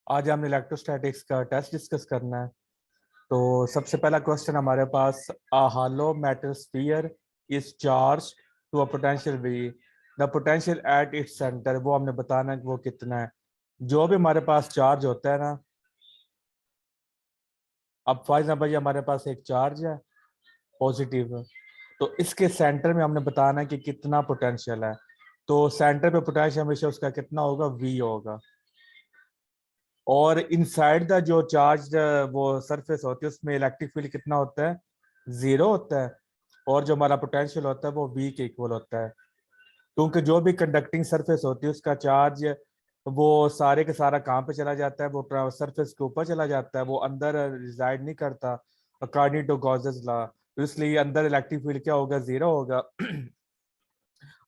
आज हमने इलेक्ट्रोस्टैटिक्स का टेस्ट डिस्कस करना है। तो सबसे पहला क्वेश्चन हमारे पास, अ hollow metal sphere is charged to a potential V, the potential at its center, वो हमने बताना है कि वो कितना है। जो भी हमारे पास चार्ज होता है ना, अब फॉर एग्जाम्पल ये हमारे पास एक चार्ज है पॉजिटिव, तो इसके सेंटर में हमने बताना है कि कितना पोटेंशियल है। तो सेंटर पे पोटेंशियल हमेशा उसका कितना होगा, V होगा। और इनसाइड द जो चार्ज वो सरफेस होती है उसमें इलेक्ट्रिक फील्ड कितना होता है, 0 होता है। और जो हमारा पोटेंशियल होता है वो V के इक्वल होता है, क्योंकि जो भी कंडक्टिंग सरफेस होती है उसका चार्ज वो सारे के सारा कहाँ पे चला जाता है, वो सरफेस के ऊपर चला जाता है, वो अंदर रिजाइड नहीं करता अकॉर्डिंग टू गॉसेस लॉ। तो इसलिए अंदर इलेक्ट्रिक फील्ड क्या होगा, 0 होगा।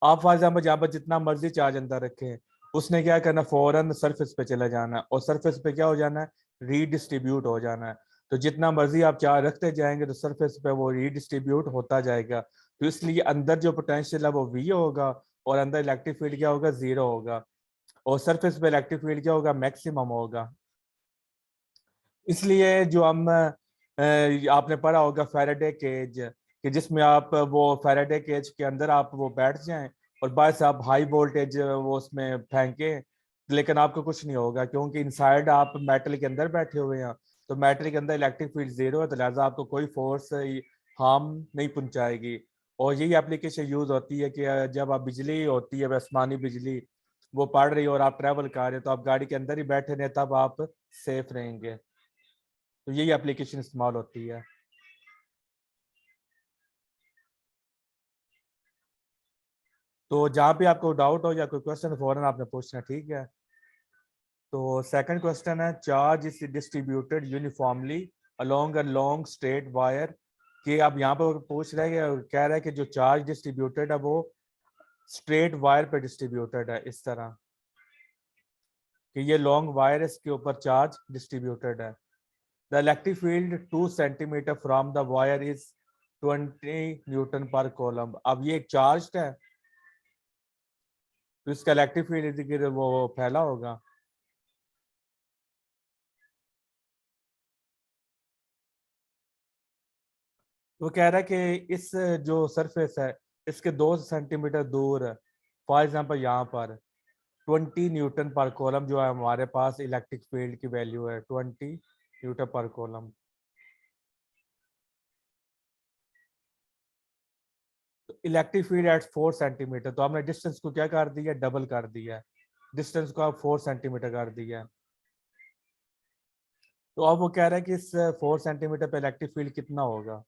आप फॉर एग्जाम्पल जहाँ पर जितना मर्जी चार्ज अंदर रखें, उसने क्या करना, फौरन सरफेस पे चला जाना है, और सरफेस पे क्या हो जाना है, रीडिस्ट्रीब्यूट हो जाना है। तो जितना मर्जी आप चार्ज रखते जाएंगे तो सरफेस पे वो रीडिस्ट्रीब्यूट होता जाएगा। तो इसलिए अंदर जो पोटेंशियल है वो V होगा, और अंदर इलेक्ट्रिक फील्ड क्या होगा, 0 होगा। और सरफेस पे इलेक्ट्रिक फील्ड क्या होगा, मैक्सिमम होगा। इसलिए जो हम आपने पढ़ा होगा फैराडे केज, कि जिसमें आप वो फैराडे केज के अंदर आप वो बैठ जाएं और बस आप हाई वोल्टेज वो उसमें फेंके, लेकिन आपको कुछ नहीं होगा, क्योंकि इनसाइड आप मेटल के अंदर बैठे हुए हैं। तो मेटल के अंदर इलेक्ट्रिक फील्ड 0 है, तो लिहाजा आपको कोई फोर्स हार्म नहीं पहुंचाएगी। और यही एप्लीकेशन यूज होती है कि जब आप बिजली होती है, आसमानी बिजली वो पड़ रही है और आप ट्रैवल कर रहे हैं, तो आप गाड़ी के अंदर ही बैठे रहे, तब आप सेफ रहेंगे। तो यही एप्लीकेशन इस्तेमाल होती है। तो जहाँ पे आपको डाउट हो या कोई क्वेश्चन फौरन आपने पूछना, ठीक है। तो सेकंड क्वेश्चन है, charge is distributed uniformly along a long straight wire. कि अब यहाँ पर पूछ रहे हैं कह रहा है कि जो चार्ज डिस्ट्रीब्यूटेड है वो स्ट्रेट वायर पे डिस्ट्रीब्यूटेड है, इस तरह कि ये लॉन्ग वायर है, इसके ऊपर चार्ज डिस्ट्रीब्यूटेड है। The electric field 2 centimetre from the wire is 20 Newton पर कोलम। अब ये एक चार्ज है, तो इसका इलेक्ट्रिक फील्ड वो फैला होगा। वो कह रहा है कि इस जो सरफेस है इसके 2 सेंटीमीटर दूर, फॉर एग्जाम्पल यहाँ पर 20 न्यूटन पर कॉलम जो है हमारे पास इलेक्ट्रिक फील्ड की वैल्यू है, 20 न्यूटन पर कॉलम। तो इलेक्ट्रिक फील्ड एट 4 सेंटीमीटर, तो हमने डिस्टेंस को क्या कर दिया, डबल कर दिया है। डिस्टेंस को आप 4 सेंटीमीटर कर दिया है। तो अब वो कह रहा है कि इस 4 सेंटीमीटर पे इलेक्ट्रिक फील्ड कितना होगा।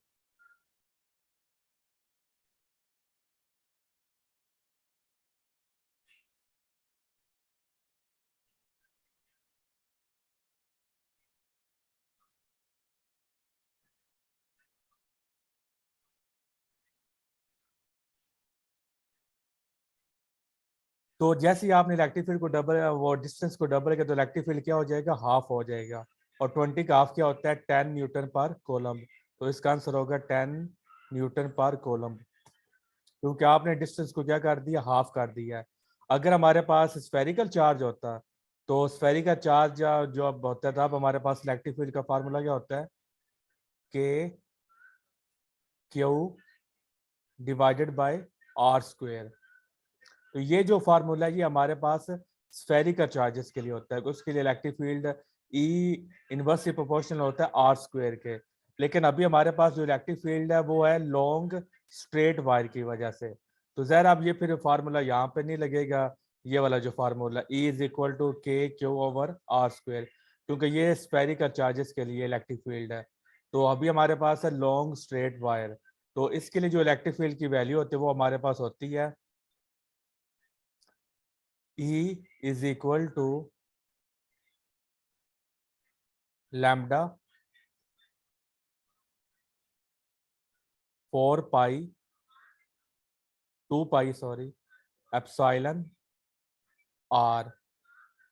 तो जैसे ही आपने इलेक्ट्रिक फील्ड को डबल, वो डिस्टेंस को डबल किया, तो इलेक्ट्रिक फील्ड क्या हो जाएगा, हाफ हो जाएगा। और 20 का हाफ क्या होता है, 10 न्यूटन पर कोलम। तो इसका आंसर होगा 10 न्यूटन पर कोलम, क्योंकि आपने डिस्टेंस को क्या कर दिया, हाफ कर दिया है। अगर हमारे पास स्फेरिकल चार्ज होता, तो स्फेरिकल चार्ज जो अब होता था, अब हमारे पास इलेक्ट्रिक फील्ड का फार्मूला क्या होता है, K Q divided by R square. तो ये जो फार्मूला है ये हमारे पास स्फेरिकल चार्जेस के लिए होता है, उसके लिए electric field E inversely proportional होता है आर स्क्वेयर के। लेकिन अभी हमारे पास जो इलेक्ट्रिक फील्ड है वो है लॉन्ग स्ट्रेट वायर की वजह से। तो जहर अब ये फिर फार्मूला यहाँ पे नहीं लगेगा, ये वाला जो formula E is equal to K Q over R square, क्योंकि ये स्फेरिकल चार्जेस के लिए इलेक्ट्रिक फील्ड है। तो अभी हमारे पास है लॉन्ग स्ट्रेट वायर, तो इसके लिए जो इलेक्ट्रिक फील्ड की वैल्यू होती है वो हमारे पास होती है E is equal to lambda 4 pi 2 pi sorry epsilon R।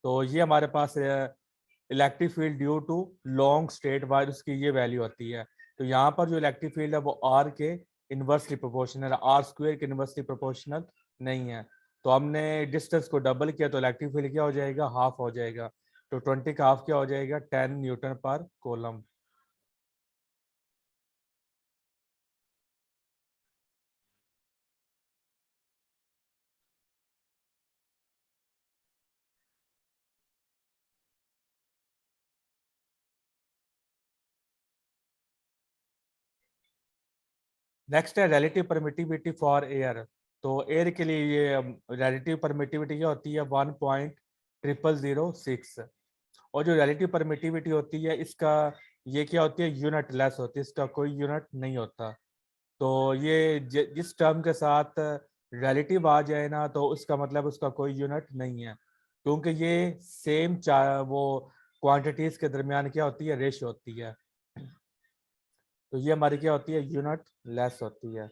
तो ये हमारे पास electric field due to long straight wire उसकी ये वैल्यू होती है। तो यहाँ पर जो इलेक्ट्रिक फील्ड है वो R के इनवर्सली प्रोपोर्शनल, आर स्क्वेयर के इनवर्सली प्रोपोर्शनल नहीं है। तो हमने डिस्टेंस को डबल किया तो इलेक्ट्रिक फील्ड क्या हो जाएगा, हाफ हो जाएगा। तो 20 का हाफ क्या हो जाएगा 10 न्यूटन पर कोलम। नेक्स्ट है रिलेटिव परमिटिविटी फॉर एयर। तो एयर के लिए ये रिलेटिव परमिटिविटी क्या होती है 1.0006। और जो रिलेटिव परमिटिविटी होती है इसका ये क्या होती है यूनिट लेस होती है, इसका कोई यूनिट नहीं होता। तो ये जिस टर्म के साथ रिलेटिव आ जाए ना तो उसका मतलब उसका कोई यूनिट नहीं है, क्योंकि ये सेम वो क्वांटिटीज के दरमियान क्या होती है रेशो होती है। तो ये हमारी क्या होती है यूनिट लेस होती है।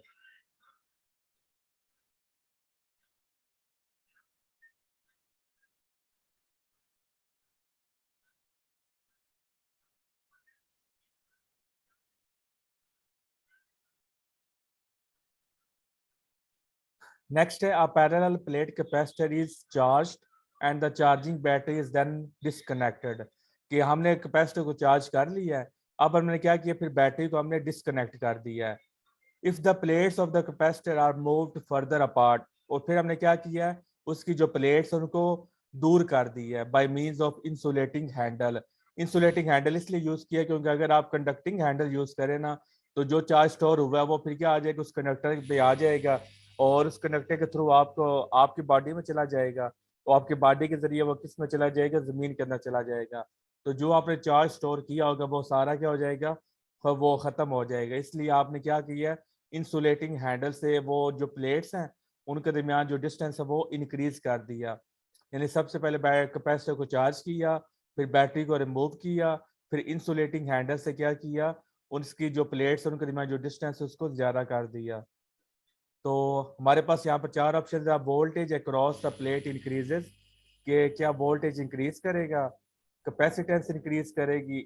नेक्स्ट है a parallel plate capacitor is charged and the charging battery is then disconnected। कि हमने कैपेसिटर को चार्ज कर लिया है, अब हमने क्या किया फिर बैटरी को हमने डिस्कनेक्ट कर दिया है। If the plates of the capacitor are moved further apart, और फिर हमने क्या किया है उसकी जो प्लेट्स उनको दूर कर दी है by means of insulating handle. Insulating handle इसलिए यूज किया क्योंकि अगर आप कंडक्टिंग हैंडल यूज करें ना तो जो चार्ज स्टोर हुआ है वो फिर क्या आ जाएगा उस कंडक्टर पे आ जाएगा, और उस कंडक्टर के थ्रू आपको आपकी बॉडी में चला जाएगा। तो आपकी बॉडी के जरिए वो किस में चला जाएगा जमीन के अंदर चला जाएगा। तो जो आपने चार्ज स्टोर किया होगा वो सारा क्या हो जाएगा वो खत्म हो जाएगा। इसलिए आपने क्या किया इंसुलेटिंग हैंडल से वो जो प्लेट्स हैं उनके दरमियान जो डिस्टेंस है वो इंक्रीज कर दिया। यानी सबसे पहले कैपेसिटर को चार्ज किया, फिर बैटरी को रिमूव किया, फिर इंसुलेटिंग हैंडल से क्या किया उसकी जो प्लेट्स हैं उनके दरमियान जो डिस्टेंस है उसको ज़्यादा कर दिया। तो हमारे पास यहाँ पर चार ऑप्शन है। Voltage across the plate increases, कि क्या वोल्टेज इंक्रीज करेगा, कैपेसिटेंस इंक्रीज करेगी,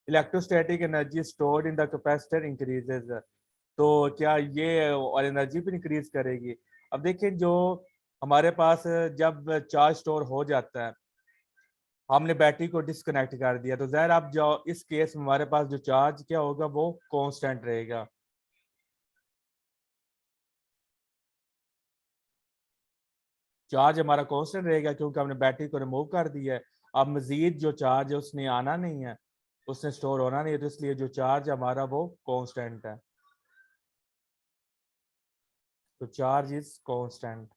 electrostatic energy stored in the capacitor increases. तो क्या ये और एनर्जी भी इंक्रीज करेगी। अब देखिए जो हमारे पास जब चार्ज स्टोर हो जाता है हमने बैटरी को डिस्कनेक्ट कर दिया तो ज़ाहिर आप जो इस केस में हमारे पास जो चार्ज क्या होगा वो कांस्टेंट रहेगा। चार्ज हमारा कांस्टेंट रहेगा क्योंकि हमने बैटरी को रिमूव कर दिया है। अब मजीद जो चार्ज है उसने आना नहीं है, उसने स्टोर होना नहीं है, तो इसलिए जो चार्ज हमारा वो कांस्टेंट है। तो चार्ज इज कांस्टेंट।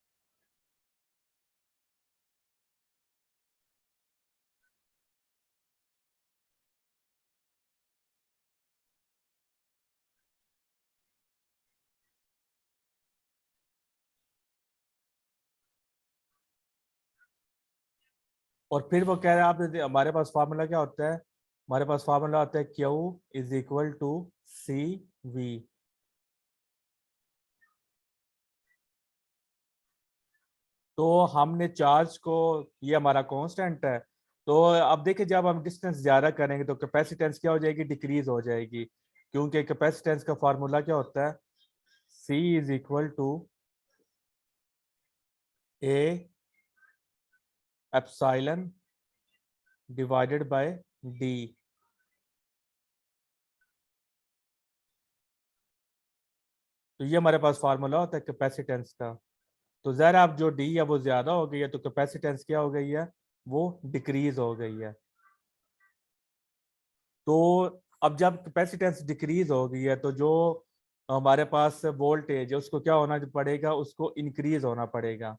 और फिर वो कह रहे हैं आप हमारे पास फार्मूला क्या होता है, हमारे पास फार्मूला होता है Q is equal to C V. तो हमने चार्ज को, ये हमारा कांस्टेंट है, तो अब देखिए जब हम डिस्टेंस ज्यादा करेंगे तो कैपेसिटेंस क्या हो जाएगी डिक्रीज हो जाएगी, क्योंकि कैपेसिटेंस का फार्मूला क्या होता है c is equal to a epsilon divided by d. तो ये हमारे पास फार्मूला होता है कैपेसिटेंस का। तो ज़रा अब जो डी है वो ज़्यादा हो गई है तो कैपेसिटेंस क्या हो गई है वो डिक्रीज हो गई है। तो अब जब कैपेसिटेंस डिक्रीज हो गई है तो जो हमारे पास वोल्टेज है उसको क्या होना पड़ेगा उसको इंक्रीज होना पड़ेगा।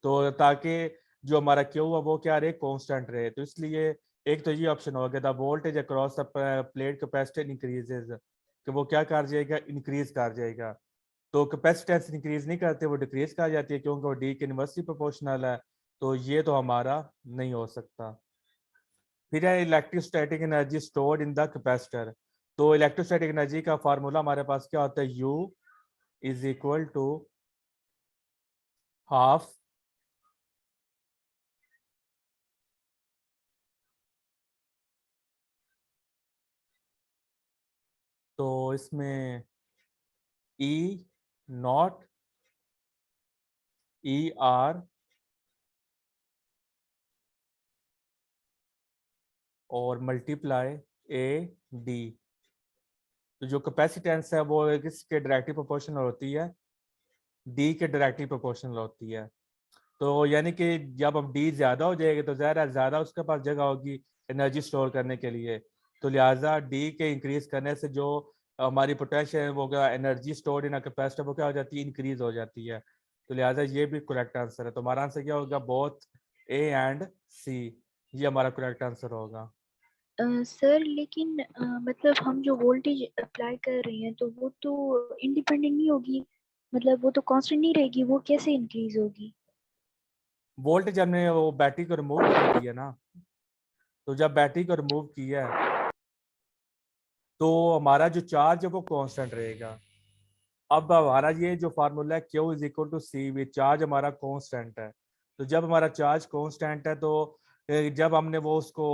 तो ताकि जो हमारा क्यू है वो क्या रहे कांस्टेंट रहे। तो इसलिए एक तो ये ऑप्शन हो गया था voltage across the plate capacity increases, कि वो क्या कर जाएगा इंक्रीज कर जाएगा। तो कैपेसिटेंस इंक्रीज नहीं करते वो डिक्रीज कर जाती है क्योंकि वो डी के इनवर्सली प्रोपोर्शनल है। तो ये तो हमारा नहीं हो सकता। फिर है electrostatic energy stored in the capacitor. तो इलेक्ट्रोस्टैटिक एनर्जी का फार्मूला हमारे पास क्या होता है U is equal to half तो इसमें ई नॉट ई आर और मल्टीप्लाई ए डी। तो जो कैपेसिटेंस है वो किसके डायरेक्टली प्रोपोर्शनल होती है, डी के डायरेक्टली प्रोपोर्शनल होती है। तो यानी कि जब अब डी ज्यादा हो जाएगी तो ज्यादा उसके पास जगह होगी एनर्जी स्टोर करने के लिए। तो लिहाजा डी के इंक्रीज करने से जो हमारी पोटेंशियल वो क्या एनर्जी स्टोर्ड इन कैपेसिटर वो क्या हो जाती है, इंक्रीज हो जाती है। तो लिहाजा ये भी करेक्ट आंसर है। तो हमारा आंसर क्या होगा, बोथ ए एंड सी, ये हमारा करेक्ट आंसर होगा। सर लेकिन मतलब हम जो वोल्टेज अप्लाई कर रहे हैं तो वो तो इंडिपेंडेंट नहीं होगी, मतलब वो तो कांस्टेंट नहीं रहेगी, वो कैसे इंक्रीज होगी? वोल्टेज हमने वो बैटरी को रिमूव कर दिया ना, तो जब बैटरी को रिमूव किया है तो हमारा जो चार्ज है वो कांस्टेंट रहेगा। अब हमारा ये जो फार्मूला है Q is equal to C V, charge हमारा कांस्टेंट है। तो जब हमारा चार्ज कांस्टेंट है तो जब हमने वो उसको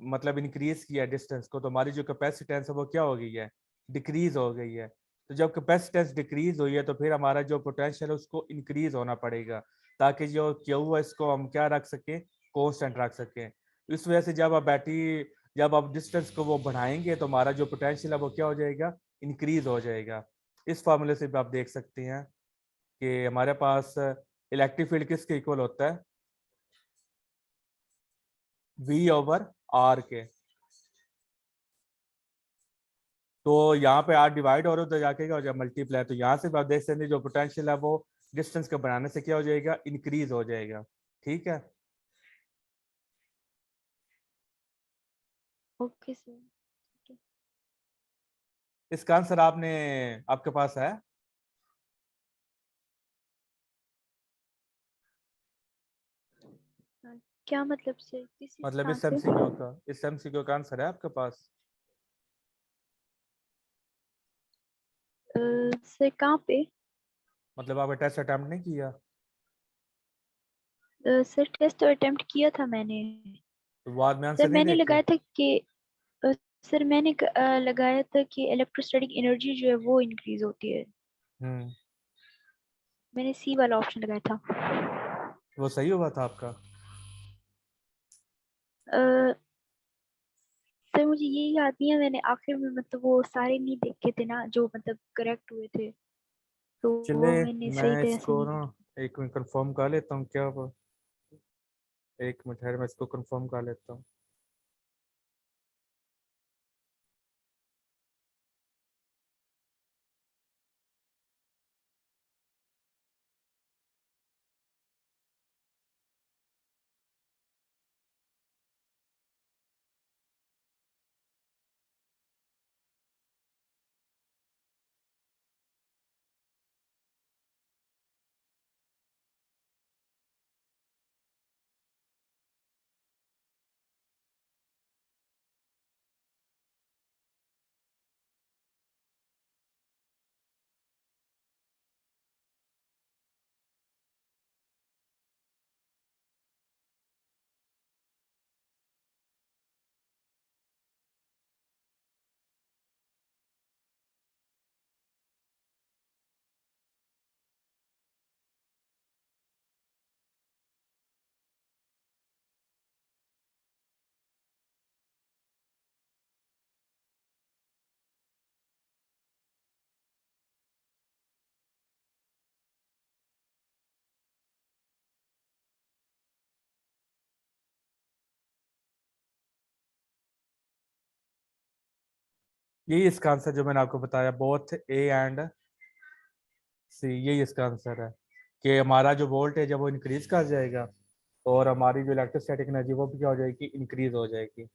मतलब इंक्रीज किया डिस्टेंस को, तो हमारी जो कैपेसिटेंस है वो क्या हो गई है, डिक्रीज हो गई है। तो जब कैपेसिटेंस डिक्रीज हुई है तो फिर हमारा जो पोटेंशियल है उसको इंक्रीज होना पड़ेगा, ताकि जो Q है इसको हम क्या रख सकें, कांस्टेंट रख सकें। इस वजह से जब आप डिस्टेंस को वो बढ़ाएंगे तो हमारा जो पोटेंशियल है वो क्या हो जाएगा, इंक्रीज हो जाएगा। इस फार्मूले से भी आप देख सकते हैं कि हमारे पास इलेक्ट्रिक फील्ड किसके इक्वल होता है, V ओवर R के। तो यहाँ पे R डिवाइड और उधर जाके क्या हो जाएगा, मल्टीप्लाई। तो यहाँ से भी आप देख सकते हैं जो पोटेंशियल है वो डिस्टेंस को बढ़ाने से क्या हो जाएगा, इंक्रीज हो जाएगा। ठीक है, ओके सर। इसका आंसर आपके पास है। क्या मतलब सर, किस मतलब हिसाब से? इस एमसीक्यू का आंसर है आपके पास। सर कहाँ पे? मतलब आपने टेस्ट अटेम्प्ट नहीं किया, सर टेस्ट तो अटेम्प्ट किया था मैंने। तो बाद में सर आंसर नहीं मैंने देखे। लगाया था कि सर मैंने लगाया था कि इलेक्ट्रोस्टैटिक एनर्जी जो है वो इंक्रीज होती है। हम्म, मैंने सी वाला ऑप्शन लगाया था। वो सही हुआ था आपका। अ, सर मुझे ये याद नहीं है, मैंने आखिर में मतलब वो सारे नहीं देखे थे ना जो मतलब करेक्ट हुए थे, तो चले, वो मैंने सही मैं तरह से इसको नहीं ना देखे। एक मिनट कंफर्म कर लेता हूँ क्या वो, एक मिनट है, मैं इसको कंफर्म कर लेता हूँ। यही इसका आंसर जो मैंने आपको बताया, बोथ ए एंड सी, यही इसका आंसर है कि हमारा जो वोल्टेज है वो इंक्रीज कर जाएगा और हमारी जो इलेक्ट्रोस्टैटिक एनर्जी वो भी क्या हो जाएगी, इंक्रीज हो जाएगी।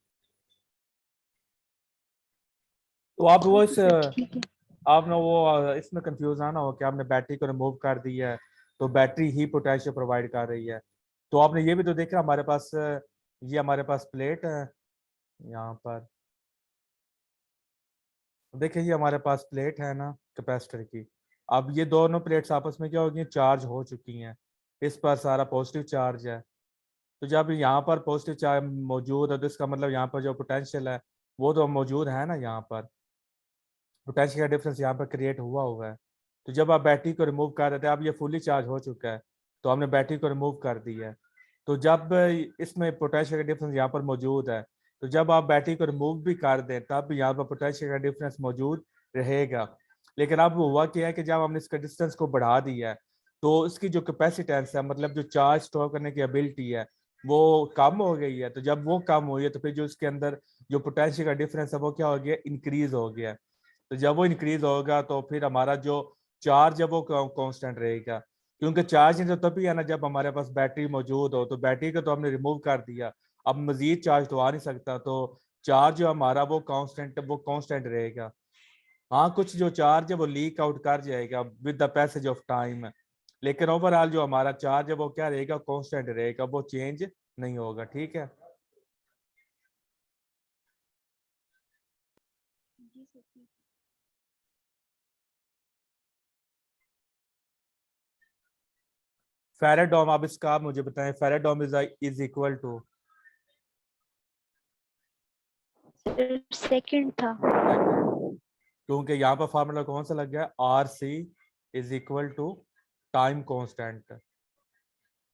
तो आप वो ओके सर ठीक है। आपने वो इसमें कंफ्यूज ना हो कि आपने बैटरी को रिमूव कर दिया है तो बैटरी ही पोटेंशियल प्रोवाइड कर रही है। तो आपने ये भी तो देखा हमारे पास ये हमारे पास प्लेट है यहाँ पर, देखिए ये हमारे पास प्लेट है ना कैपेसिटर की। अब ये दोनों प्लेट्स आपस में क्या हो गई, चार्ज हो चुकी हैं। इस पर सारा पॉजिटिव चार्ज है। तो जब यहाँ पर पॉजिटिव चार्ज मौजूद है तो इसका मतलब यहाँ पर जो पोटेंशियल है वो तो मौजूद है ना, यहाँ पर पोटेंशियल का डिफरेंस यहाँ पर क्रिएट हुआ है। तो जब आप बैटरी को रिमूव कर रहे थे, अब ये फुली चार्ज हो चुका है तो हमने बैटरी को रिमूव कर दी है। तो जब इसमें पोटेंशियल का डिफरेंस यहाँ पर मौजूद है तो जब आप बैटरी को रिमूव भी कर दें तब भी यहाँ पर पोटेंशियल का डिफरेंस मौजूद रहेगा। लेकिन अब हुआ क्या है कि जब हमने इसका डिस्टेंस को बढ़ा दिया है तो इसकी जो कैपेसिटेंस है, मतलब जो चार्ज स्टोर करने की एबिलिटी है, वो कम हो गई है। तो जब वो कम हुई है तो फिर जो इसके अंदर जो पोटेंशियल का डिफरेंस है वो क्या हो गया, इंक्रीज हो गया। तो जब वो इंक्रीज होगा तो फिर हमारा जो चार्ज है वो कांस्टेंट रहेगा, क्योंकि चार्ज तो तभी है ना जब हमारे पास बैटरी मौजूद हो। तो बैटरी को तो हमने रिमूव कर दिया, अब मजीद चार्ज तो आ नहीं सकता, तो चार्ज जो हमारा वो कांस्टेंट रहेगा। हाँ, कुछ जो चार्ज है वो लीक आउट कर जाएगा with the passage of time, लेकिन ओवरऑल जो हमारा चार्ज है वो क्या रहेगा, कांस्टेंट रहेगा, वो चेंज नहीं होगा। ठीक है। जी सर ठीक। फेराडोम, अब इसका आप मुझे बताएं, फेराडोम is equal to, sir second था। क्योंकि यहाँ पर फार्मूला कौन सा लग गया, r c is equal to time constant.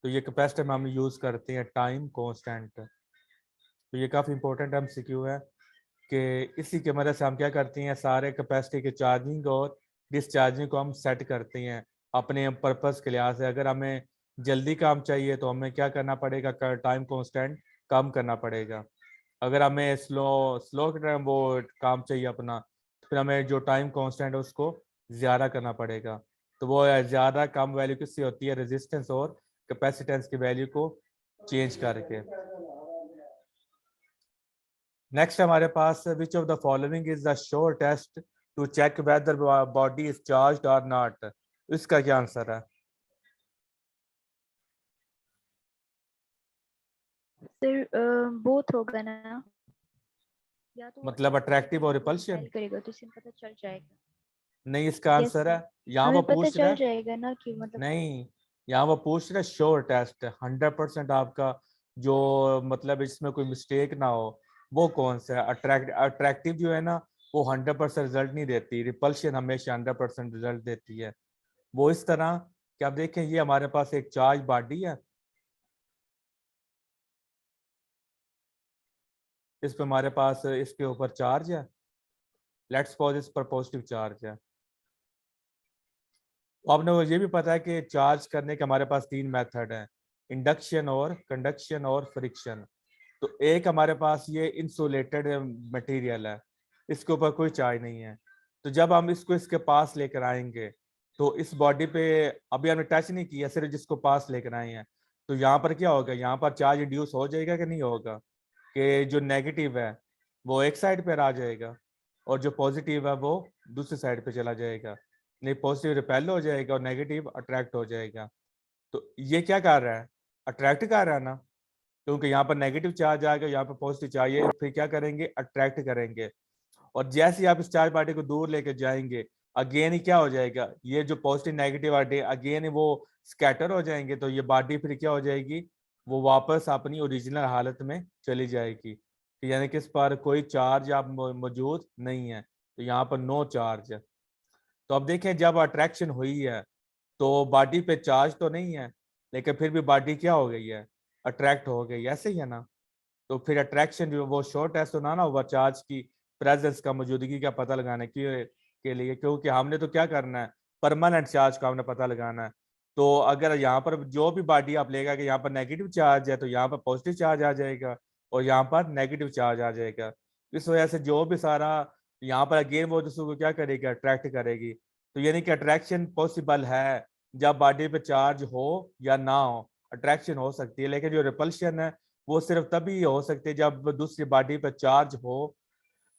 तो ये कैपेसिटर में हम यूज करते हैं टाइम कांस्टेंट। तो ये काफी इंपॉर्टेंट एमसीक्यू है कि इसी की मदद से हम क्या करते हैं, सारे कैपेसिटी के चार्जिंग और डिस्चार्जिंग को हम सेट करते हैं अपने पर्पस के लिहाज से। अगर हमें जल्दी काम चाहिए तो हमें क्या करना पड़ेगा, टाइम कांस्टेंट कम करना पड़ेगा। अगर हमें स्लो स्लो के टाइम वो काम चाहिए अपना, तो फिर हमें जो टाइम कांस्टेंट है उसको ज़्यादा करना पड़ेगा। तो वो ज़्यादा कम वैल्यू किससे होती है, रेजिस्टेंस और कैपेसिटेंस की वैल्यू को चेंज करके। नेक्स्ट हमारे पास, which of the following is the sure test to check whether body is charged और नॉट। इसका क्या आंसर है? सर बोथ होगा ना, या तो मतलब अट्रैक्ट अट्रैक्टिव और करेगा या रिपल्शन? रिपेल करेगा, तो इससे हमें पता चल जाएगा। नहीं, इसका यस आंसर सर, है, यहाँ वो हमें पता पूछ रहा चल है, जाएगा ना कि मतलब। नहीं, यहाँ वो पूछ रहा है श्योर टेस्ट 100% आपका जो मतलब इसमें कोई मिस्टेक ना हो, वो कौन सा है? अट्रैक्टिव जो है ना वो 100% रिजल्ट नहीं देती, रिपल्शन हमेशा 100% रिजल्ट देती है। वो इस तरह कि आप देखें, ये हमारे पास एक चार्ज बॉडी है, इस पे हमारे पास इसके ऊपर चार्ज है, लेट्स सपोज इस पर पॉजिटिव चार्ज है। तो आपने वो ये भी पता है कि चार्ज करने के हमारे पास तीन मेथड हैं, इंडक्शन और कंडक्शन और फ्रिक्शन। तो एक हमारे पास ये इंसुलेटेड मटेरियल है, इसके ऊपर कोई चार्ज नहीं है। तो जब हम इसको इसके पास लेकर आएंगे तो इस बॉडी पे अभी हमने टच नहीं किया, सिर्फ जिसको पास लेकर आए हैं, तो यहाँ पर क्या होगा, यहाँ पर चार्ज इंड्यूस हो जाएगा कि नहीं होगा, कि जो नेगेटिव है वो एक साइड पर आ जाएगा और जो पॉजिटिव है वो दूसरी साइड पे चला जाएगा। नहीं, पॉजिटिव रिपेल हो जाएगा और नेगेटिव अट्रैक्ट हो जाएगा। तो ये क्या कर रहा है, अट्रैक्ट कर रहा है ना, क्योंकि यहाँ पर नेगेटिव चार्ज आएगा, यहाँ पर पॉजिटिव चार्ज, ये फिर क्या करेंगे, अट्रैक्ट करेंगे। और जैसे ही आप इस चार्ज पार्टी को दूर लेके जाएंगे, अगेन ही क्या हो जाएगा, ये जो पॉजिटिव नेगेटिव पार्टी अगेन वो स्कैटर हो जाएंगे। तो ये बॉडी फिर क्या हो जाएगी, वो वापस अपनी ओरिजिनल हालत में चली जाएगी। तो यानी कि इस पर कोई चार्ज आप मौजूद नहीं है, तो यहाँ पर नो चार्ज है। तो अब देखें, जब अट्रैक्शन हुई है तो बॉडी पे चार्ज तो नहीं है, लेकिन फिर भी बॉडी क्या हो गई है, अट्रैक्ट हो गई, ऐसे ही है ना। तो फिर अट्रैक्शन जो वो शॉर्ट टेस्ट होना ना हुआ चार्ज की प्रेजेंस का, मौजूदगी का पता लगाने के लिए, क्योंकि हमने तो क्या करना है, परमानेंट चार्ज का हमने पता लगाना है। तो अगर यहाँ पर जो भी बॉडी आप लेगा कि यहाँ पर नेगेटिव चार्ज है तो यहाँ पर पॉजिटिव चार्ज आ जाएगा और यहाँ पर नेगेटिव चार्ज आ जाएगा। इस वजह से जो भी सारा यहाँ पर अगेन वो दूसरे को क्या करेगी, अट्रैक्ट करेगी। तो यानी कि अट्रैक्शन पॉसिबल है, जब बॉडी पे चार्ज हो या ना हो अट्रैक्शन हो सकती है। लेकिन जो रिपल्शन है वो सिर्फ तभी हो सकती है जब दूसरी बॉडी पर चार्ज हो।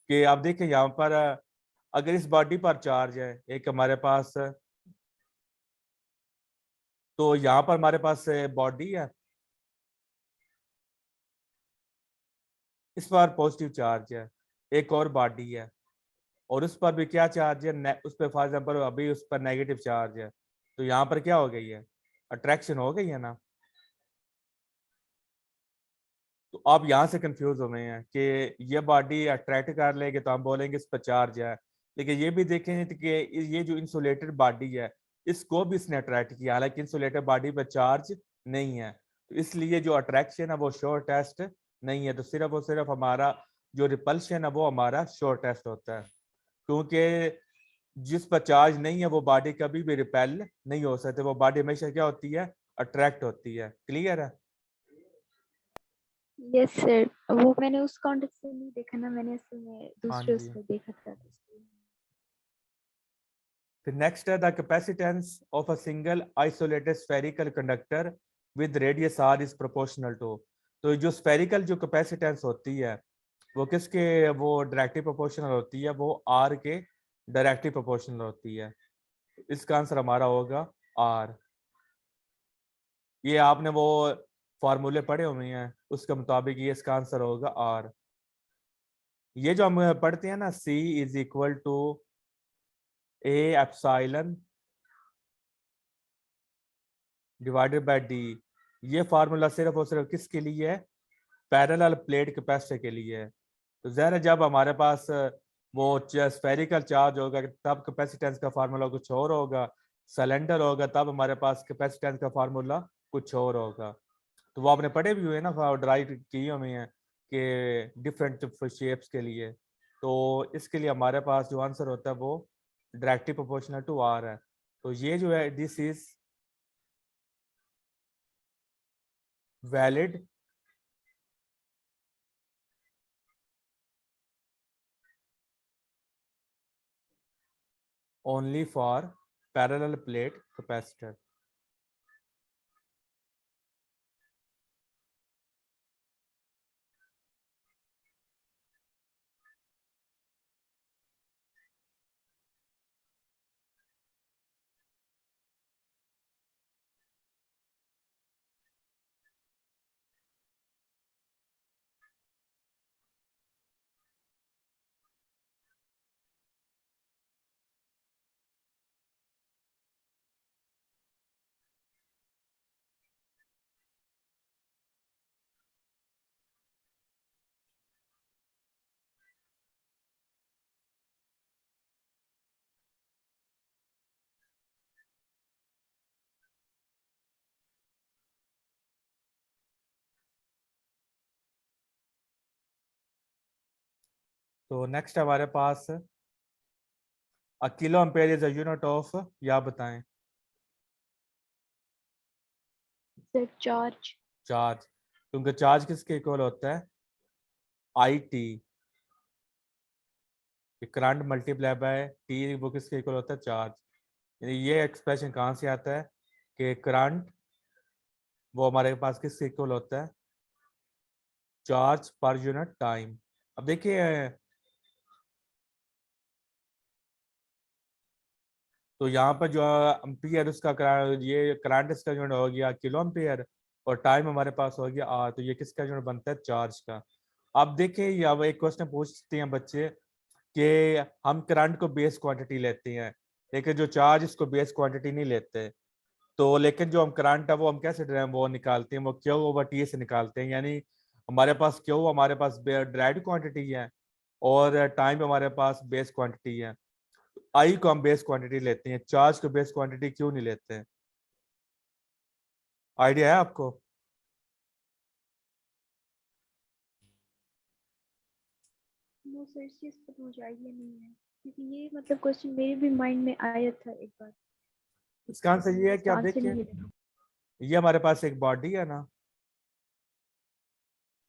कि आप देखें यहाँ पर अगर इस बॉडी पर चार्ज है एक हमारे पास, तो यहाँ पर हमारे पास बॉडी है, इस पर पॉजिटिव चार्ज है, एक और बॉडी है और उस पर भी क्या चार्ज है, उस पर फॉर एग्जाम्पल अभी उस पर नेगेटिव चार्ज है। तो यहाँ पर क्या हो गई है, अट्रैक्शन हो गई है ना। तो आप यहाँ से कंफ्यूज हो गए हैं कि ये बॉडी अट्रैक्ट कर लेगी तो हम बोलेंगे इस पर चार्ज है, लेकिन ये भी देखें कि ये जो इंसुलेटेड बॉडी है इसको भी इसने अट्रैक्ट किया, हालांकि इंसुलेटेड बॉडी पर चार्ज नहीं है। तो इसलिए जो अट्रैक्शन है वो श्योर टेस्ट नहीं है, तो सिर्फ और सिर्फ हमारा जो रिपल्शन है वो हमारा शॉर्टेस्ट होता है, क्योंकि जिस पर चार्ज नहीं है वो बॉडी कभी भी रिपेल नहीं हो सकती, वो बॉडी हमेशा क्या होती है, अट्रैक्ट होती है। क्लियर है? यस सर, वो मैंने उस कॉन्टेक्स्ट से नहीं देखा ना, मैंने असल में हाँ दूसरे जी। उसमें देखा था तो इसलिए। फिर नेक्स्ट है the capacitance of a single isolated spherical conductor with radius R is proportional to. तो जो स्फेरिकल जो कैपेसिटेंस होती है वो किसके, वो डायरेक्टली प्रोपोर्शनल होती है, वो आर के डायरेक्टली प्रोपोर्शनल होती है। इसका आंसर हमारा होगा आर। ये आपने वो फार्मूले पढ़े हुए हैं, उसके मुताबिक ये इसका आंसर होगा आर। ये जो हम पढ़ते हैं ना, c is equal to a epsilon divided by d, ये फार्मूला सिर्फ और सिर्फ किसके लिए है, पैरेलल प्लेट कैपेसिटर के लिए है। तो ज़ाहिर है जब हमारे पास वो स्फेरिकल चार्ज होगा तब कैपेसिटेंस का फार्मूला कुछ और होगा, सिलेंडर होगा तब हमारे पास कैपेसिटेंस का फार्मूला कुछ और होगा। तो वो आपने पढ़े भी हुए हैं ना, ड्राइव किए हुए हैं कि डिफरेंट शेप्स के लिए। तो इसके लिए हमारे पास जो आंसर होता है वो डायरेक्टली प्रोपोर्शनल टू आर है। तो ये जो है this is valid only for parallel plate capacitor। तो नेक्स्ट हमारे पास a kilo ampere is a unit of, या बताएं। Sir charge. चार्ज, क्योंकि चार्ज किसके इक्वल होता है, i t, current multiply by t, वो किसके इक्वल होता है, चार्ज। यानी ये एक्सप्रेशन कहाँ से आता है कि करंट वो हमारे पास किसके इक्वल होता है, चार्ज पर यूनिट टाइम। अब देखिए, तो यहाँ पर जो एम्पियर उसका ये करंट इसका यूनिट हो गया किलो एम्पियर, और टाइम हमारे पास हो गया आर, तो ये किसका यूनिट बनता है, चार्ज का। अब देखिए अब एक क्वेश्चन पूछते हैं बच्चे कि हम करंट को बेस क्वांटिटी लेते हैं लेकिन जो चार्ज इसको बेस क्वांटिटी नहीं लेते। तो लेकिन जो हम करंट है वो हम कैसे वो निकालते हैं, वो क्यू ओवर टी से निकालते हैं। यानी हमारे पास क्यू हमारे पास डायरेक्ट क्वांटिटी है और टाइम हमारे पास बेस क्वांटिटी है। आई को हम बेस क्वांटिटी लेते हैं, चार्ज को बेस क्वांटिटी क्यों नहीं लेते हैं? आइडिया है आपको? नो सर, इस चीज़ का तो मुझे आइडिया नहीं है, क्योंकि ये मतलब क्वेश्चन मेरे भी माइंड में आया था एक बार, इसका आंसर ये मुझे है कि इसका आप आंसर देखिए नहीं मिला। ये हमारे पास एक बॉडी है ना,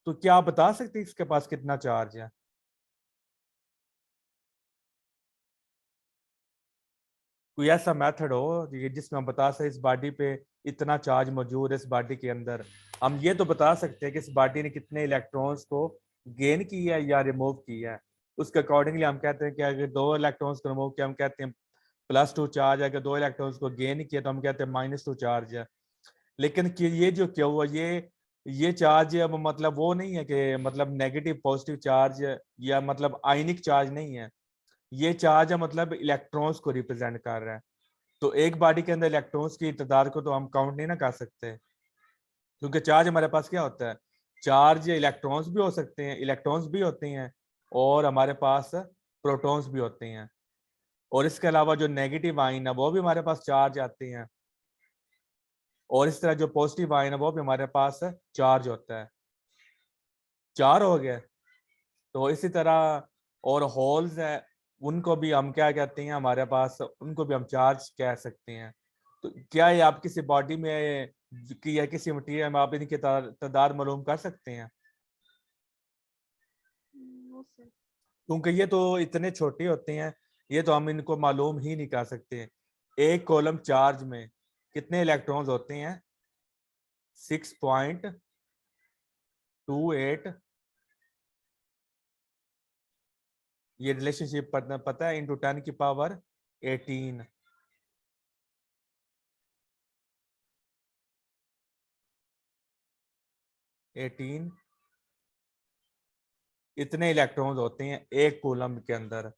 तो क्या आप बता सकते हैं इसके पास कितना चार्ज है? कोई ऐसा मेथड हो जिसमें हम बता सकें इस बॉडी पे इतना चार्ज मौजूद है, इस बॉडी के अंदर। हम ये तो बता सकते हैं कि इस बॉडी ने कितने इलेक्ट्रॉन्स को गेन किया है या रिमूव किया है। उसके अकॉर्डिंगली हम कहते हैं कि अगर 2 इलेक्ट्रॉन्स को रिमूव किया हम कहते हैं +2 चार्ज है, अगर 2 इलेक्ट्रॉन्स को गेन किया तो हम कहते हैं -2 चार्ज है। लेकिन कि ये जो क्या हुआ, ये चार्ज अब मतलब वो नहीं है कि मतलब नेगेटिव पॉजिटिव चार्ज या मतलब आयनिक चार्ज नहीं है। ये चार्ज है मतलब इलेक्ट्रॉन्स को रिप्रेजेंट कर रहा है। तो एक बॉडी के अंदर इलेक्ट्रॉन्स की तादाद को तो हम काउंट नहीं ना कर सकते, क्योंकि चार्ज हमारे पास क्या होता है, चार्ज इलेक्ट्रॉन्स भी हो सकते हैं, इलेक्ट्रॉन्स भी होते हैं, और हमारे पास प्रोटॉन्स भी होते हैं। और इसके अलावा जो नेगेटिव आयन है वो भी हमारे पास चार्ज आते हैं, और इस तरह जो पॉजिटिव आयन है वो भी हमारे पास चार्ज होता है। 4 हो गए। तो इसी तरह और होल्स है, उनको भी हम क्या कहते हैं, हमारे पास उनको भी हम चार्ज कह सकते हैं। तो क्या ये आप किसी बॉडी में की या किसी मटीरियल में आप इनकी तादाद मालूम कर सकते हैं? No sir. क्योंकि ये तो इतने छोटे होते हैं, ये तो हम इनको मालूम ही नहीं कर सकते। एक कॉलम चार्ज में कितने इलेक्ट्रॉन्स होते हैं? 6.28, ये रिलेशनशिप पता है, इंटू 10 की पावर 18। इतने इलेक्ट्रॉन्स होते हैं एक कूलम के अंदर।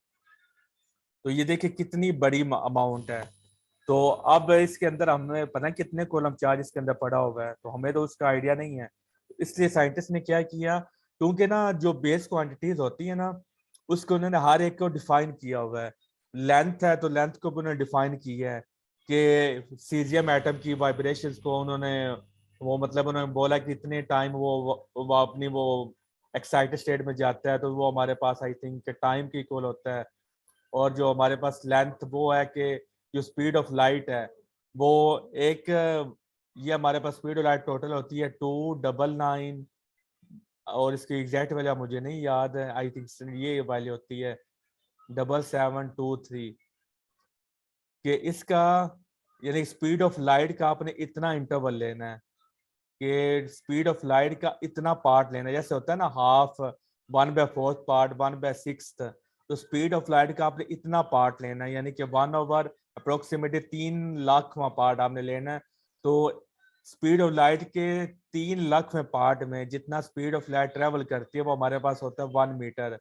तो ये देखिए कितनी बड़ी अमाउंट है। तो अब इसके अंदर हमें पता है कितने कॉलम चार्ज इसके अंदर पड़ा हुआ है, तो हमें तो उसका आइडिया नहीं है। इसलिए साइंटिस्ट ने क्या किया, क्योंकि ना जो बेस क्वांटिटीज होती है ना, उसको उन्होंने हर एक को डिफाइन किया हुआ है। लेंथ है तो लेंथ को भी उन्होंने डिफाइन किया है कि सीजियम एटम की वाइब्रेशंस को उन्होंने वो मतलब उन्होंने बोला कि इतने टाइम वो अपनी वो एक्साइटेड स्टेट में जाता है, तो वो हमारे पास आई थिंक टाइम के इक्वल होता है। और जो हमारे पास लेंथ वो है कि जो स्पीड ऑफ लाइट है वो एक, ये हमारे पास स्पीड ऑफ लाइट टोटल होती है 299, और इसकी एग्जैक्ट वैल्यू मुझे नहीं याद है, आई थिंक ये वैल्यू होती है 7723। कि इसका यानी स्पीड ऑफ लाइट का आपने इतना इंटरवल लेना है कि स्पीड ऑफ लाइट का इतना पार्ट लेना है, जैसे होता है ना हाफ, 1/4 पार्ट, 1/6। तो स्पीड ऑफ लाइट का आपने इतना पार्ट लेना है, यानी कि 1 ओवर अप्रोक्सीमेटली 3 लाखवां पार्ट आपने लेना है। तो स्पीड ऑफ लाइट के 3 लाखवें पार्ट में जितना स्पीड ऑफ लाइट ट्रेवल करती है वो हमारे पास होता है 1 मीटर।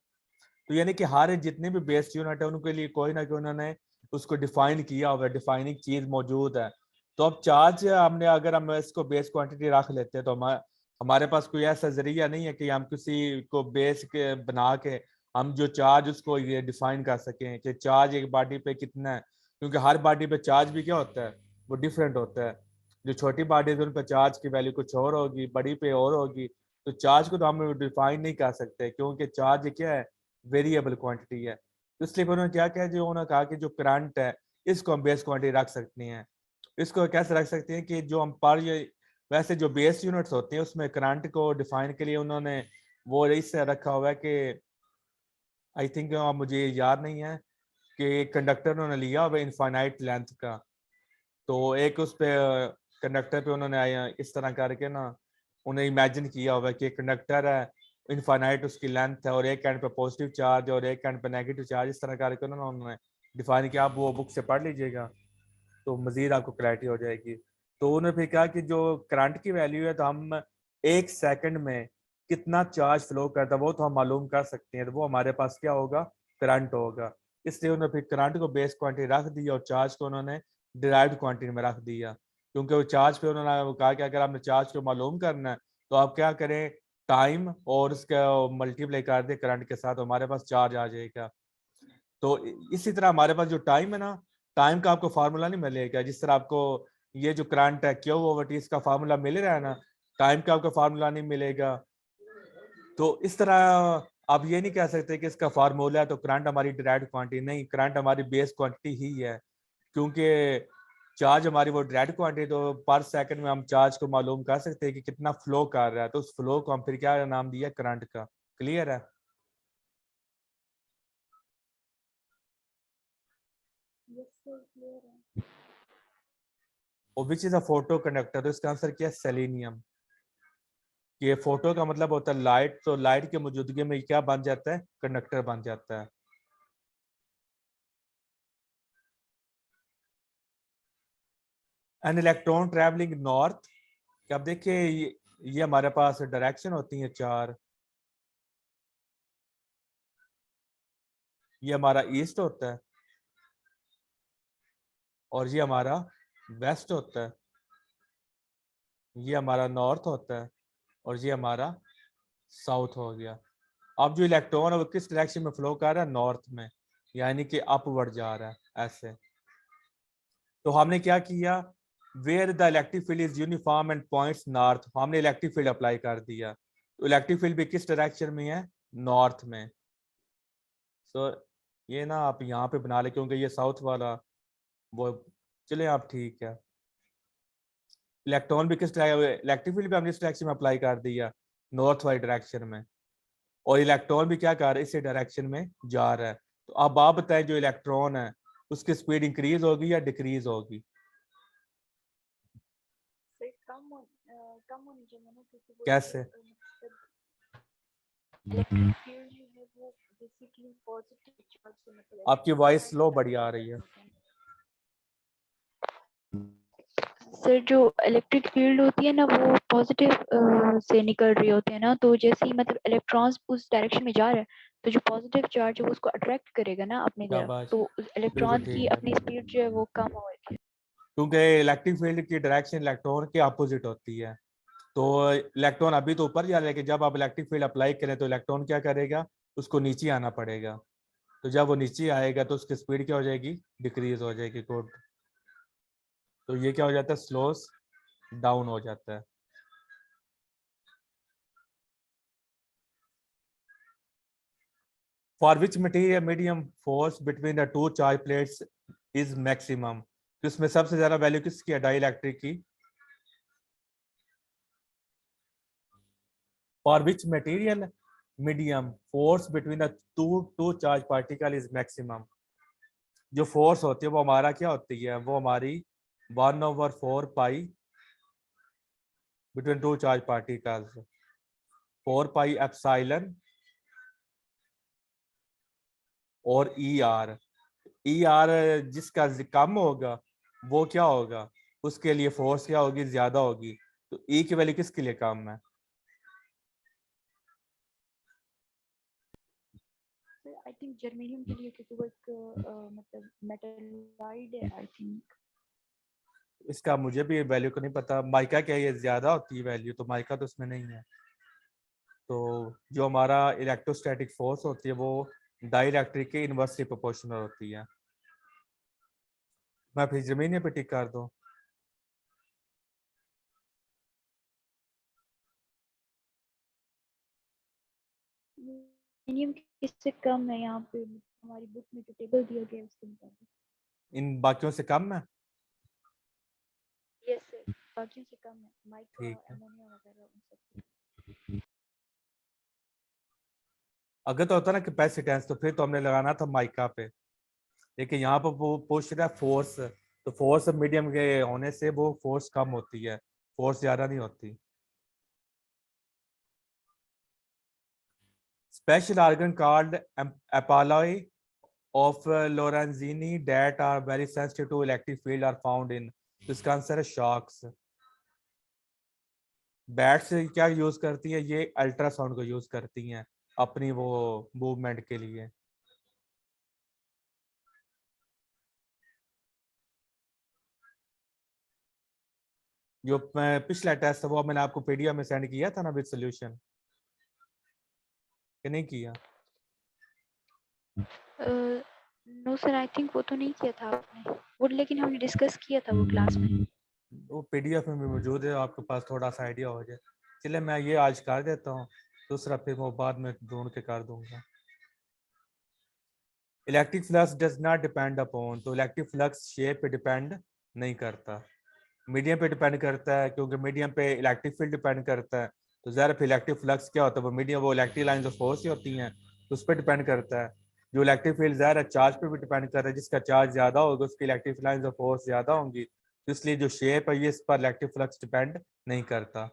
तो यानी कि हर जितने भी बेस यूनिट है उनके लिए कोई ना कोई उन्होंने उसको डिफाइन किया हुआ है, डिफाइनिंग चीज मौजूद है। तो अब चार्ज हमने अगर हम इसको बेस क्वांटिटी रख लेते हैं तो हमारे पास कोई ऐसा जरिया नहीं है कि हम किसी को बेस के बना के हम जो चार्ज उसको ये डिफाइन कर सकें कि चार्ज एक बॉडी पे कितना है, क्योंकि हर बॉडी पे चार्ज भी क्या होता है, वो डिफरेंट होता है। जो छोटी बॉडीज उन पर चार्ज की वैल्यू कुछ और होगी, बड़ी पे और होगी। तो चार्ज को तो हम डिफाइन नहीं कर सकते, क्योंकि चार्ज क्या है, वेरिएबल क्वांटिटी है। तो इसलिए उन्होंने क्या किया, जो उन्होंने कहा कि जो करंट है इसको हम बेस क्वांटिटी रख सकते हैं। इसको कैसे रख सकते हैं कि जो हम पर ये वैसे जो बेस यूनिट्स होते हैं उसमें करंट को डिफाइन के लिए उन्होंने वो इससे रखा हुआ है कि आई थिंक मुझे याद नहीं है कि कंडक्टर उन्होंने लिया हुआ इनफाइनाइट लेंथ का। तो एक उस पे कंडक्टर पे उन्होंने इस तरह करके ना उन्हें इमेजिन किया हुआ है कि कंडक्टर है, इनफाइनाइट उसकी लेंथ है, और एक एंड पे पॉजिटिव चार्ज और एक एंड पे नेगेटिव चार्ज, इस तरह करके उन्होंने डिफाइन किया। आप वो बुक से पढ़ लीजिएगा तो मजीद आपको क्लैरिटी हो जाएगी। तो उन्होंने फिर कहा कि जो करंट की वैल्यू है तो हम 1 सेकंड में कितना चार्ज फ्लो करता है वो तो हम मालूम कर सकते हैं, तो वो हमारे पास क्या होगा, करंट होगा। इसलिए उन्होंने फिर करंट को बेस क्वांटिटी रख दी और चार्ज को उन्होंने डिराइव्ड क्वांटिटी में रख दिया। क्योंकि वो चार्ज पे उन्होंने कहा कि अगर आपने चार्ज को मालूम करना है तो आप क्या करें, टाइम और उसका मल्टीप्लाई कर दे करंट के साथ, हमारे पास चार्ज आ जाएगा। तो इसी तरह हमारे पास जो टाइम है ना, टाइम का आपको फार्मूला नहीं मिलेगा, जिस तरह आपको ये जो करंट है क्यू ओवर टी इसका फार्मूला मिल रहा है ना, टाइम का आपको फार्मूला नहीं मिलेगा। तो इस तरह आप ये नहीं कह सकते कि इसका फार्मूला है तो करंट हमारी डायरेक्ट क्वांटिटी नहीं, करंट हमारी बेस क्वांटिटी ही है। क्योंकि चार्ज हमारी वो डायरेक्ट क्वांटिटी, तो पर सेकंड में हम चार्ज को मालूम कर सकते हैं कि कितना फ्लो कर रहा है, तो उस फ्लो को हम फिर क्या नाम दिया, करंट का। क्लियर है? यस सर, क्लियर है। और which is a photo conductor, तो इसका आंसर क्या है, सेलेनियम। ये फोटो का मतलब होता है लाइट, तो लाइट के मौजूदगी में क्या बन जाता है, कंडक्टर बन जाता है। एन इलेक्ट्रॉन ट्रेवलिंग नॉर्थ, क्या आप देखिए ये हमारे पास डायरेक्शन होती है 4। ये हमारा ईस्ट होता है, और ये हमारा वेस्ट होता है, ये हमारा नॉर्थ होता है, और ये हमारा साउथ हो गया। अब जो इलेक्ट्रॉन है वो किस डायरेक्शन में फ्लो कर रहा है, नॉर्थ में, यानी कि अपवर्ड जा रहा है ऐसे। तो हमने क्या किया, where the electric field is uniform and points north, हमने इलेक्ट्रिक फील्ड अप्लाई कर दिया। तो इलेक्ट्रिक फील्ड भी किस डायरेक्शन में है, नॉर्थ में। सो ये ना आप यहाँ पे बना ले क्योंकि ये साउथ वाला वो, चले आप ठीक है। इलेक्ट्रॉन भी किस इलेक्ट्रिक फील्ड भी हमने इस डायरेक्शन में अप्लाई कर दिया, नॉर्थ वाली डायरेक्शन में, और इलेक्ट्रॉन भी क्या कर रहा है, इसी डायरेक्शन में जा रहा है। तो अब आप बताएं जो इलेक्ट्रॉन है उसकी स्पीड इंक्रीज होगी या डिक्रीज होगी? कम होनी चाहिए ना, क्योंकि वो कैसे? इलेक्ट्रिक फील्ड जो है वो बेसिकली पॉजिटिव चार्ज से, मतलब आपकी वॉइस स्लो बड़ी आ रही है। सर जो इलेक्ट्रिक फील्ड होती है ना वो पॉजिटिव से निकल रही होती है ना, तो जैसे ही मतलब इलेक्ट्रॉन्स उस डायरेक्शन में जा रहा है तो जो पॉजिटिव चार्ज है वो उसको अट्रैक्ट करेगा ना अपनी तरफ, शाबाश, तो बिल्कुल इलेक्ट्रॉन की ठीक है। अपनी स्पीड जो है वो कम होगी। क्योंकि इलेक्ट्रिक फील्ड की डायरेक्शन इलेक्ट्रॉन के अपोजिट होती है। तो इलेक्ट्रॉन अभी तो ऊपर जा रहा है, लेकिन जब आप इलेक्ट्रिक फील्ड अप्लाई करें तो इलेक्ट्रॉन क्या करेगा, उसको नीचे आना पड़ेगा। तो जब वो नीचे आएगा तो उसकी स्पीड क्या हो जाएगी, डिक्रीज हो जाएगी। तो ये क्या हो जाता है, स्लोस डाउन हो जाता है। For which material medium force between the two charge plates is maximum? तो इसमें सबसे ज्यादा वैल्यू किसकी है, डाई इलेक्ट्रिक की। For which material medium force between the two charge particle is maximum? जो फोर्स होती है वो हमारा क्या होती है, वो हमारी 1/4 between two charge particles, 4 pi epsilon और ई आर जिसका कम होगा वो क्या होगा, उसके लिए फोर्स क्या होगी, ज्यादा होगी। तो ई की वैल्यू किसके लिए कम है? आई थिंक जर्मेनियम के लिए, क्योंकि वो एक मतलब मेटलाइड है आई थिंक। इसका मुझे भी वैल्यू को नहीं पता। माइका क्या ये ज्यादा होती है वैल्यू, तो माइका तो इसमें नहीं है। तो जो हमारा इलेक्ट्रोस्टैटिक फोर्स होती है वो डाइलेक्ट्रिक के इनवर्सली प्रोपोर्शनल होती है। मैं फिर जमीन पे टिक कर दूं। जर्मेनियम किससे कम है यहाँ पे, हमारी बुक में जो टेबल दिया गया है उसके मुताबिक। इन बाकियों से कम है, यस सर, बाकियों से कम है, माइका ठीक है। अमोनिया वगैरह उन सब। अगर तो होता ना कैपेसिटेंस तो फिर तो हमने लगाना था माइका पे, लेकिन यहाँ पर वो पूछ रहा है फोर्स। तो फोर्स मीडियम के होने से वो फोर्स कम होती है, फोर्स ज्यादा नहीं होती। Special organ called ampullae of Lorenzini that are very sensitive to electric field are found in, तो इसका आंसर है शॉक्स। बैट्स क्या यूज करती है, ये अल्ट्रासाउंड को यूज करती हैं अपनी वो मूवमेंट के लिए। जो पिछला टेस्ट था वो मैंने आपको पीडीएफ में सेंड किया था ना विद सोल्यूशन, कि नहीं किया? नो सर, आई थिंक वो तो नहीं किया था आपने वो, लेकिन हमने डिस्कस किया था वो क्लास में। वो पीडीएफ में भी मौजूद है, आपके पास थोड़ा सा आइडिया हो जाए। चलिए मैं ये आज कर देता हूँ, दूसरा फिर वो बाद में ढूंढ के कर दूंगा। Electric flux does not depend upon, तो इलेक्ट्रिक फ्लक्स शेप पे डिपेंड नहीं करता, मीडियम पे डिपेंड करता है, क्योंकि मीडियम पे इलेक्ट्रिक फील्ड डिपेंड करता है। तो ज़रा फिर इलेक्ट्रिक फ्लक्स क्या होता है, वो मीडियम वो इलेक्ट्रिक लाइंस ऑफ फोर्स ही होती हैं, तो उस पर डिपेंड करता है। जो इलेक्ट्रिक फील्ड ज़रा चार्ज पे भी डिपेंड कर रहा है, जिसका चार्ज ज़्यादा होगा उसकी इलेक्ट्रिक लाइंस ऑफ फोर्स ज़्यादा होंगी, तो इसलिए जो शेप है ये इस पर इलेक्ट्रिक फ्लक्स डिपेंड नहीं करता।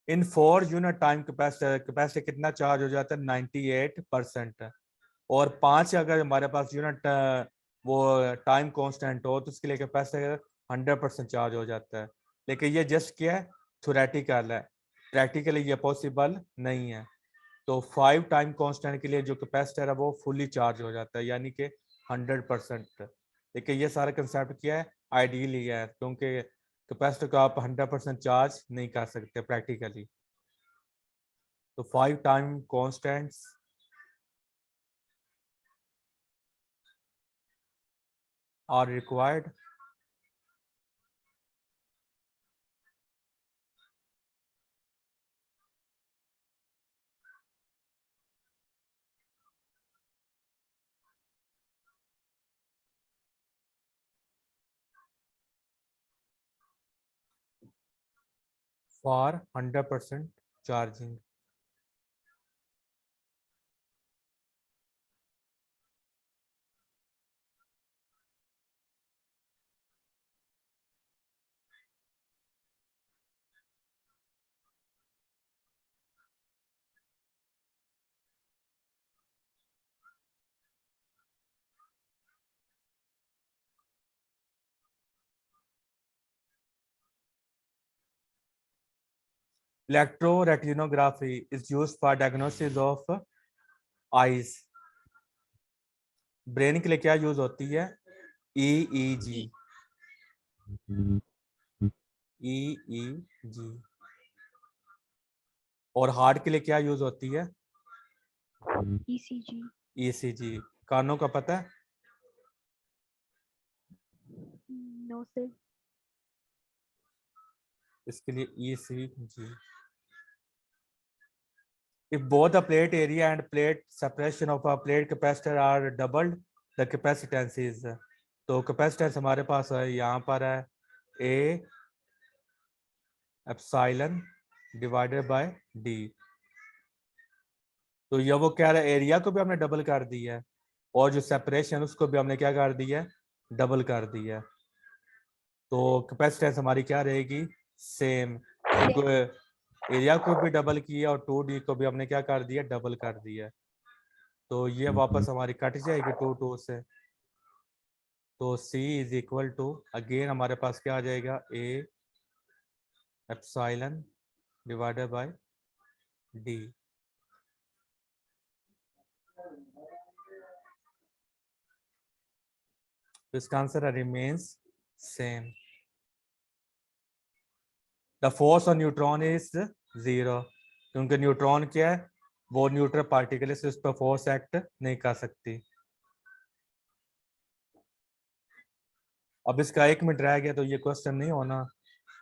इन 4 यूनिट टाइम कैपेसिटर कितना चार्ज हो जाता है, 98%। और 5 अगर हमारे पास यूनिट वो टाइम कांस्टेंट हो तो उसके लिए कैपेसिटर 100% चार्ज हो जाता है। लेकिन ये जस्ट क्या है, थ्योरेटिकल है, प्रैक्टिकली ये पॉसिबल नहीं है। तो 5 टाइम कांस्टेंट के लिए जो कैपेसिटर है वो फुली चार्ज हो जाता है, यानी कि 100%। लेकिन ये सारा कंसेप्ट क्या है, आइडियली है, क्योंकि कैपेसिटर को आप 100% चार्ज नहीं कर सकते प्रैक्टिकली। तो 5 time constants are required for 100% charging. Electroretinography is used for diagnosis of eyes. Brain के लिए क्या यूज होती है? EEG. EEG. और हार्ट के लिए क्या यूज होती है? ECG. ECG. कानों का पता है? No sir. इसके लिए ECG. If both the plate area and plate separation of a plate capacitor are doubled, the capacitance is. तो capacitance हमारे पास है, यहाँ पर है A epsilon divided by D. तो ये वो कह रहा है एरिया को भी हमने डबल कर दिया है और जो सेपरेशन उसको भी हमने क्या कर दिया है? डबल कर दिया है. तो कैपेसिटेंस हमारी क्या रहेगी? सेम. एरिया को भी डबल किया और 2D को भी हमने क्या कर दिया? डबल कर दिया. तो ये वापस हमारी कट जाएगी 2 से. तो C is equal to again हमारे पास क्या आ जाएगा? A epsilon divided by D. तो इसका answer remains same. The force on neutron is 0 क्योंकि न्यूट्रॉन क्या है? वो न्यूट्रल पार्टिकल है, उस पर फोर्स एक्ट नहीं कर सकती. अब इसका 1 मिनट रह गया तो ये क्वेश्चन नहीं होना.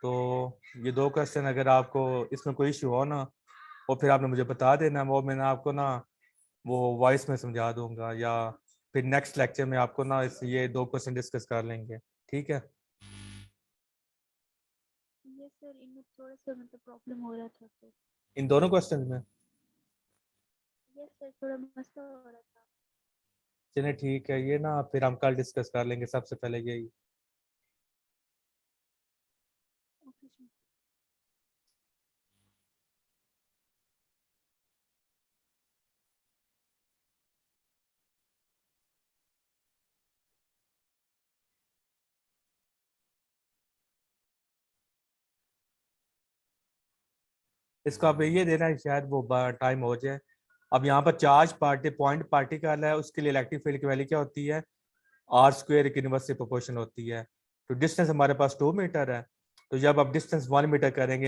तो ये 2 क्वेश्चन अगर आपको इसमें कोई इशू हो ना और फिर आपने मुझे बता देना, वो मैंने आपको ना वो वॉइस में समझा दूंगा या फिर नेक्स्ट लेक्चर में आपको ना ये 2 क्वेश्चन डिस्कस कर लेंगे. ठीक है? यस सर, इनमें थोड़ा सा मतलब प्रॉब्लम हो रहा था तो. इन दोनों क्वेश्चन में? यस सर, थोड़ा मसला हो रहा था. चलिए ठीक है, ये ना फिर हम कल डिस्कस कर लेंगे. सबसे पहले यही. Okay sir. इसका अब ये देना है शायद वो टाइम हो जाए. अब यहाँ पर चार्ज पॉइंट पार्टिकल है, उसके लिए इलेक्ट्रिक फील्ड की वैल्यू क्या होती है? R² की इनवर्स से प्रोपोर्शन होती है. तो डिस्टेंस हमारे पास 2 मीटर है. तो जब आप डिस्टेंस 1 मीटर करेंगे